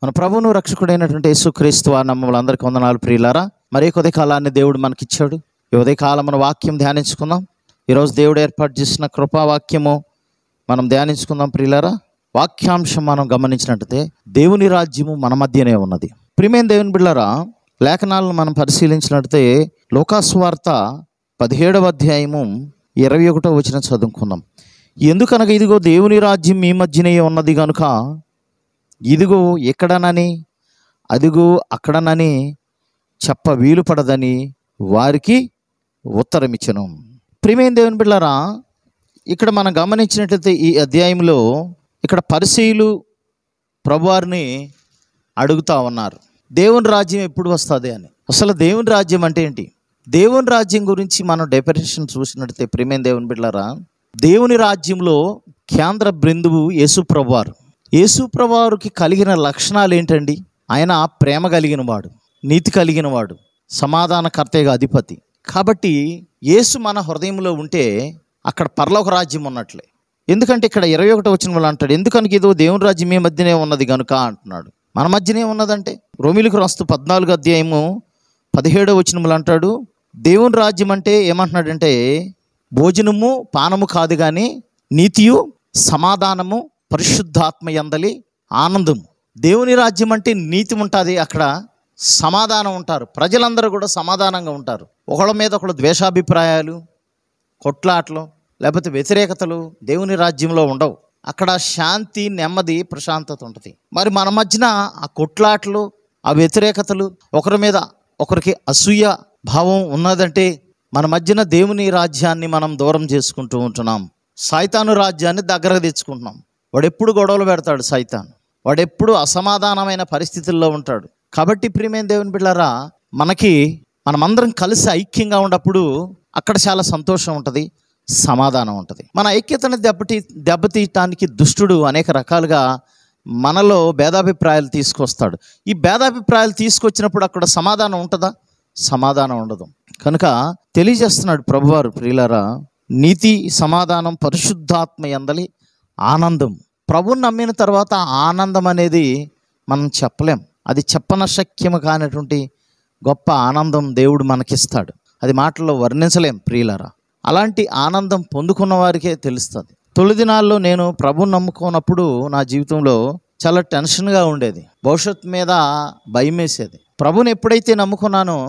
మన ప్రభువును రక్షకుడైనటువంటి యేసుక్రీస్తు వారి నామములో అందరికీ వందనాలు ప్రియులారా. మరి కొద్ది కాలాన్ని దేవుడు మనకిచ్చాడు. ఈ ఉదయకాలం మన వాక్యం ధ్యానించుకుందాం. ఈరోజు దేవుడు ఏర్పాటు చేసిన కృపావాక్యము మనం ధ్యానించుకుందాం ప్రియులారా. వాక్యాంశం మనం గమనించినట్టయితే దేవుని రాజ్యము మన మధ్యనే ఉన్నది. ప్రియమైన దేవుని బిడ్డలారా, లేఖనాలను మనం పరిశీలించినట్టయితే లోకాసువార్త 17వ అధ్యాయము 21వ వచనం చదువుకుందాం. ఎందుకనగా ఇదిగో దేవుని రాజ్యం మీ మధ్యనే ఉన్నది కనుక ఇదిగో ఎక్కడనని అదిగో అక్కడనని చెప్ప వీలు పడదని వారికి ఉత్తరం ఇచ్చెను. ప్రియమైన దేవుని బిడ్డలారా, ఇక్కడ మనం గమనించినట్లయితే ఈ అధ్యాయంలో ఇక్కడ పరిసయ్యులు ప్రభువారిని అడుగుతా ఉన్నారు, దేవుని రాజ్యం ఎప్పుడు వస్తుంది అని. అసలు దేవుని రాజ్యం అంటే ఏంటి? దేవుని రాజ్యం గురించి మనం డెఫినేషన్ చూసినట్లయితే ప్రియమైన దేవుని బిడ్డలారా, దేవుని రాజ్యంలో కేంద్ర బిందువు యేసు ప్రభువారు. యేసు ప్రభువారికి కలిగిన లక్షణాలు ఏంటండి? ఆయన ప్రేమ కలిగిన వాడు, నీతి కలిగిన వాడు, సమాధానకర్తగా అధిపతి. కాబట్టి యేసు మన హృదయంలో ఉంటే అక్కడ పరలోక రాజ్యం ఉన్నట్లే. ఎందుకంటే ఇక్కడ 21వ వచనంలో అంటాడు, ఎందుకనగా ఇదో దేవుని రాజ్యం మీ మధ్యనే ఉన్నది కనుక అంటున్నాడు. మన మధ్యనే ఉన్నదంటే రోమీయులకు రాస్తూ 14వ అధ్యాయము 17వ వచనంలో అంటాడు, దేవుని రాజ్యం అంటే ఏమంటున్నాడంటే భోజనము పానము కాదు కానీ నీతియు సమాధానము పరిశుద్ధాత్మ యందలి ఆనందము. దేవుని రాజ్యం అంటే నీతి ఉంటుంది, అక్కడ సమాధానం ఉంటారు. ప్రజలందరూ కూడా సమాధానంగా ఉంటారు. ఒకళ్ళ మీద ఒకళ్ళు ద్వేషాభిప్రాయాలు, కొట్లాటలు, లేకపోతే వ్యతిరేకతలు దేవుని రాజ్యంలో ఉండవు. అక్కడ శాంతి, నెమ్మది, ప్రశాంతత ఉంటుంది. మరి మన మధ్యన ఆ కొట్లాటలు, ఆ వ్యతిరేకతలు, ఒకరి మీద ఒకరికి అసూయ భావం ఉన్నదంటే మన మధ్యన దేవుని రాజ్యాన్ని మనం దూరం చేసుకుంటూ ఉంటున్నాం. సైతాను రాజ్యాన్ని దగ్గరకు తెచ్చుకుంటున్నాం. వాడెప్పుడు గొడవలు పెడతాడు సైతాన్, వాడెప్పుడు అసమాధానమైన పరిస్థితుల్లో ఉంటాడు. కాబట్టి ప్రియమైన దేవుని బిడ్డలారా, మనమందరం కలిసి ఐక్యంగా ఉన్నప్పుడు అక్కడ చాలా సంతోషం ఉంటుంది, సమాధానం ఉంటుంది. మన ఐక్యతను దెబ్బతీయటానికి దుష్టుడు అనేక రకాలుగా మనలో భేదాభిప్రాయాలు తీసుకొస్తాడు. ఈ భేదాభిప్రాయాలు తీసుకొచ్చినప్పుడు అక్కడ సమాధానం ఉంటుందా? సమాధానం ఉండదు. కనుక తెలియజేస్తున్నాడు ప్రభువారు, ప్రియులారా, నీతి సమాధానం పరిశుద్ధాత్మ యందలి ఆనందం. ప్రభువుని నమ్మిన తర్వాత ఆనందం అనేది మనం చెప్పలేం. అది చెప్పనశక్యము కానటువంటి గొప్ప ఆనందం దేవుడు మనకిస్తాడు. అది మాటల్లో వర్ణించలేం ప్రియులారా. అలాంటి ఆనందం పొందుకున్న వారికే తెలుస్తుంది. తొలి దినాల్లో నేను ప్రభువుని నమ్ముకున్నప్పుడు నా జీవితంలో చాలా టెన్షన్గా ఉండేది, భవిష్యత్తు మీద భయం వేసేది. ప్రభువుని ఎప్పుడైతే నమ్ముకున్నానో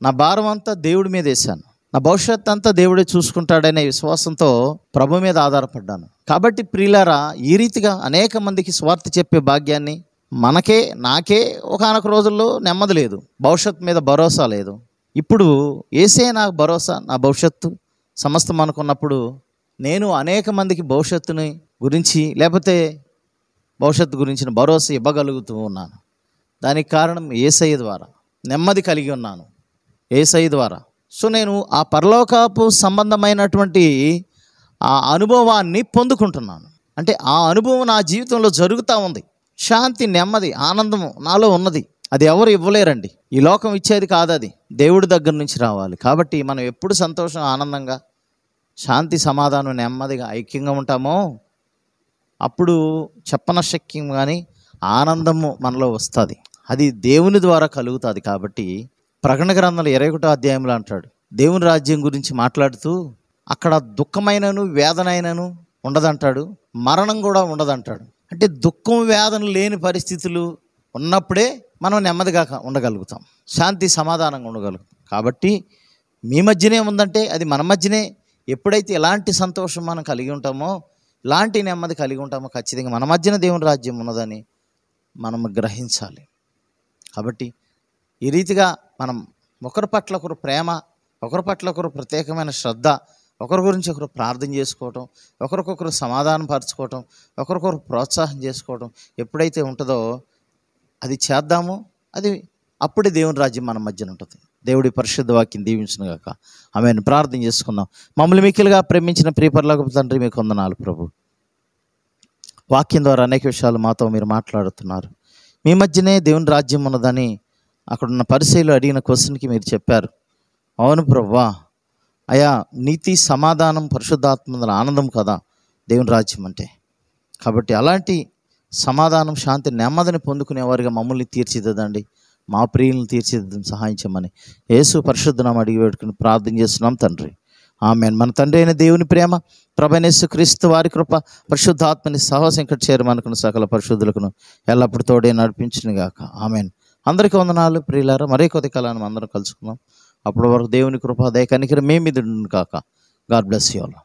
నా భారం అంతా దేవుడి మీద వేశాను. నా భవిష్యత్తు అంతా దేవుడే చూసుకుంటాడనే విశ్వాసంతో ప్రభు మీద ఆధారపడ్డాను. కాబట్టి ప్రియులారా, ఈ రీతిగా అనేక మందికి స్వార్థ చెప్పే భాగ్యాన్ని నాకే ఒకానొక రోజుల్లో నెమ్మది లేదు, భవిష్యత్తు మీద భరోసా లేదు. ఇప్పుడు ఏసే నాకు భరోసా, నా భవిష్యత్తు సమస్తం అనుకున్నప్పుడు నేను అనేక మందికి భవిష్యత్తుని గురించి లేకపోతే భవిష్యత్తు గురించిన భరోసా ఇవ్వగలుగుతూ ఉన్నాను. దానికి కారణం యేసయ్య ద్వారా నెమ్మది కలిగి ఉన్నాను, యేసయ్య ద్వారా. సో నేను ఆ పరలోకపు సంబంధమైనటువంటి ఆ అనుభవాన్ని పొందుకుంటున్నాను. అంటే ఆ అనుభవం నా జీవితంలో జరుగుతూ ఉంది. శాంతి, నెమ్మది, ఆనందము నాలో ఉన్నది. అది ఎవరు ఇవ్వలేరండి. ఈ లోకం ఇచ్చేది కాదు, అది దేవుడి దగ్గర నుంచి రావాలి. కాబట్టి మనం ఎప్పుడు సంతోషం, ఆనందంగా, శాంతి, సమాధానం, నెమ్మదిగా, ఐక్యంగా ఉంటామో అప్పుడు చెప్పనశక్యం కానీ ఆనందము మనలో వస్తుంది. అది దేవుని ద్వారా కలుగుతుంది. కాబట్టి ప్రకటన గ్రంథంలో 21వ అధ్యాయంలో అంటాడు, దేవుని రాజ్యం గురించి మాట్లాడుతూ అక్కడ దుఃఖమైనను వేదనైనను ఉండదంటాడు, మరణం కూడా ఉండదంటాడు. అంటే దుఃఖం, వేదన లేని పరిస్థితులు ఉన్నప్పుడే మనం నెమ్మదిగా ఉండగలుగుతాం, శాంతి సమాధానంగా ఉండగలుగుతాం. కాబట్టి మీ మధ్యనే ఉందంటే అది మన మధ్యనే. ఎప్పుడైతే ఇలాంటి సంతోషం మనం కలిగి ఉంటామో, ఇలాంటి నెమ్మది కలిగి ఉంటామో, ఖచ్చితంగా మన మధ్యన దేవుని రాజ్యం ఉన్నదని మనం గ్రహించాలి. కాబట్టి ఈ రీతిగా మనం ఒకరి పట్ల ఒకరు ప్రేమ, ఒకరి పట్ల ఒకరు ప్రత్యేకమైన శ్రద్ధ, ఒకరి గురించి ఒకరు ప్రార్థన చేసుకోవటం, ఒకరికొకరు సమాధానం పరచుకోవటం, ఒకరికొకరు ప్రోత్సాహం చేసుకోవటం ఎప్పుడైతే ఉంటుందో అది చేద్దామో అప్పుడే దేవుని రాజ్యం మన మధ్యన ఉంటుంది. దేవుడి పరిశుద్ధ వాక్యం దీవించును గాక. ఆమేన్. ప్రార్థన చేసుకుందాం. మమ్మల్ని మిక్కిలిగా ప్రేమించిన ప్రియ పరలోకపు తండ్రి, మీకు వందనాలు ప్రభు. వాక్యం ద్వారా అనేక విషయాలు మాతో మీరు మాట్లాడుతున్నారు. మీ మధ్యనే దేవుని రాజ్యం ఉన్నదని అక్కడున్న పరిసయ్యులు అడిగిన క్వశ్చన్కి మీరు చెప్పారు. అవును ప్రభువా, అయా నీతి సమాధానం పరిశుద్ధాత్మ ఆనందం కదా దేవుని రాజ్యం అంటే. కాబట్టి అలాంటి సమాధానం, శాంతి, నెమ్మదిని పొందుకునేవారిగా మమ్మల్ని తీర్చిదిద్దండి. మా ప్రియులను తీర్చిదిద్దని సహాయం చేయమని యేసు పరిశుద్ధ నామమున అడిగి వేడుకుని ప్రార్థన చేస్తున్నాం తండ్రి. ఆమేన్. మన తండ్రి అయిన దేవుని ప్రేమ, ప్రభువైన యేసు క్రీస్తు వారి కృప, పరిశుద్ధాత్మని సహవాసం ఇక్కడ చేరమనుకున్న సకల పరిశుద్ధులకును ఎల్లప్పుడూ తోడే నడిపించును గాక. ఆమేన్. అందరికీ వందనాలు ప్రియులారా. మరీ కొద్ది కాలాన్ని అందరం కలుసుకుందాం. అప్పటి వరకు దేవుని కృప, దయ, కనికరం మీ మీద ఉండును గాక. God bless you all.